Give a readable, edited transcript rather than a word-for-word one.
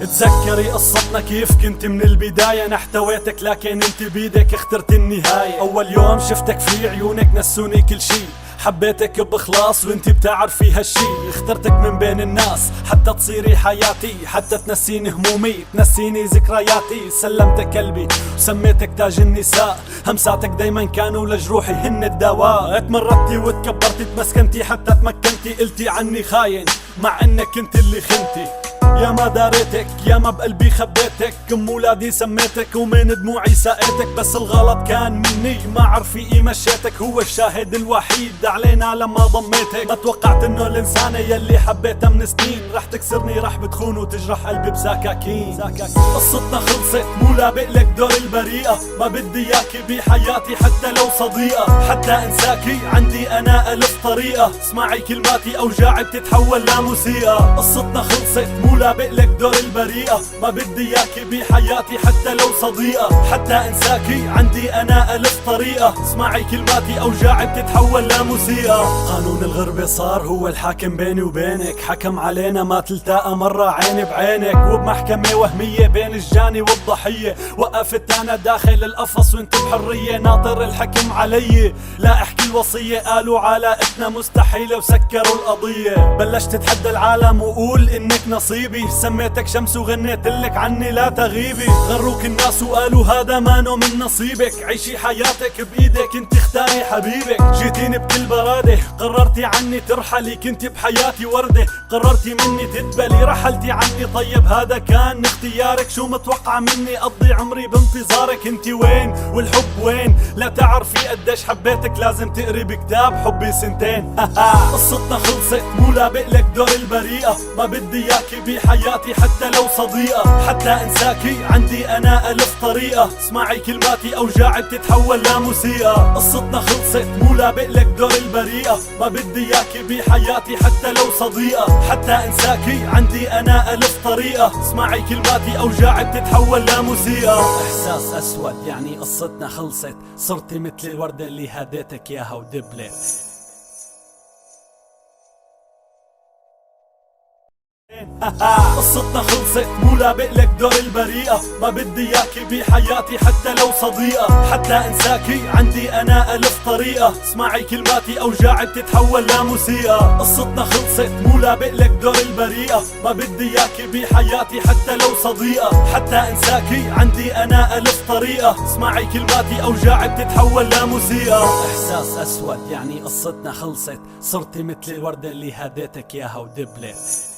تتذكري قصتنا كيف كنت من البداية، انا احتويتك لكن انت بيدك اخترت النهاية. اول يوم شفتك في عيونك نسوني كل شي، حبيتك بإخلاص وانتي بتعرفي هالشي. اخترتك من بين الناس حتى تصيري حياتي، حتى تنسيني همومي تنسيني ذكرياتي. سلمتك قلبي وسميتك تاج النساء، همساتك دايما كانوا لجروحي هن الدواء. اتمردتي وتكبرتي تمسكنتي حتى تمكنتي، قلتي عني خاين مع انك كنت اللي خنتي. يا ما داريتك يا ما بقلبي خبيتك، ام ولادي سميتك ومن دموعي سقيتك. بس الغلط كان مني ما عرفي مشيتك، هو الشاهد الوحيد علينا لما ضميتك. ما توقعت انه الانسانة يلي حبيتها من سنين رح تكسرني، رح بتخون وتجرح قلبي بسكاكين. قصتنا خلصت مو لابق لك دور البريئة، ما بدي اياكي بحياتي حتى لو صديقة. حتى انساكي عندي انا الف طريقة، اسمعي كلماتي اوجاعي بتتحول لموسيقى. قصتنا خلصت مو لابق لك دور البريئة، ما بدي اياكي بحياتي حتى لو صديقة. حتى انساكي عندي انا الف طريقة، اسمعي كلماتي اوجاعي بتتحول لموسيقى. قانون الغربة صار هو الحاكم بيني وبينك، حكم علينا ما تلتقى مرة عيني بعينك. وبمحكمة وهمية بين الجاني والضحية، وقفت انا داخل القفص وانت بحرية ناطر الحكم علي. لا احكي الوصية قالوا علاقتنا مستحيلة وسكروا القضية. بلشت اتحدى العالم وقول انك نصيبي، سميتك شمس وغنيت لك عني لا تغيبي. غروك الناس وقالوا هذا مانو من نصيبك، عيشي حياتك بايدك انت اختاري حبيبك. جيتيني بكل برادة قررتي عني ترحلي، كنت بحياتي وردة قررتي مني تدبلي. رحلتي عني طيب هذا كان اختيارك، شو متوقع مني اقضي عمري بانتظارك؟ انت وين والحب وين؟ لا تعرفي قديش حبيتك لازم تقري بكتاب حبي سنتين. قصتنا خلصت مو لابق لك دور البريئة، ما بدي اياكي بحياتي حتى لو صديقة. حتى انساكي عندي انا الف طريقة، اسمعي كلماتي اوجاعي بتتحول لموسيقى. قصتنا خلصت مو لابق لك دور البريئة، ما بدي اياكي بحياتي حتى لو صديقة. حتى انساكي عندي انا الف طريقة، اسمعي كلماتي اوجاعي بتتحول لموسيقى. احساس اسود يعني قصتنا خلصت، صرتي مثل الوردة اللي هديتك اياها ودبلت. قصتنا خلصت مو لابق لك دور البريئة، ما بدي اياكي بحياتي حتى لو صديقة. حتى انساكي عندي انا الف طريقة، اسمعي كلماتي اوجاعي بتتحول لموسيقى. قصتنا خلصت مو لابق لك دور البريئة، ما بدي اياكي بحياتي حتى لو صديقة. حتى انساكي عندي انا الف طريقة، اسمعي كلماتي اوجاعي بتتحول لموسيقى. احساس اسود يعني قصتنا خلصت، صرتي مثل الوردة اللي هديتك اياها ودبلت.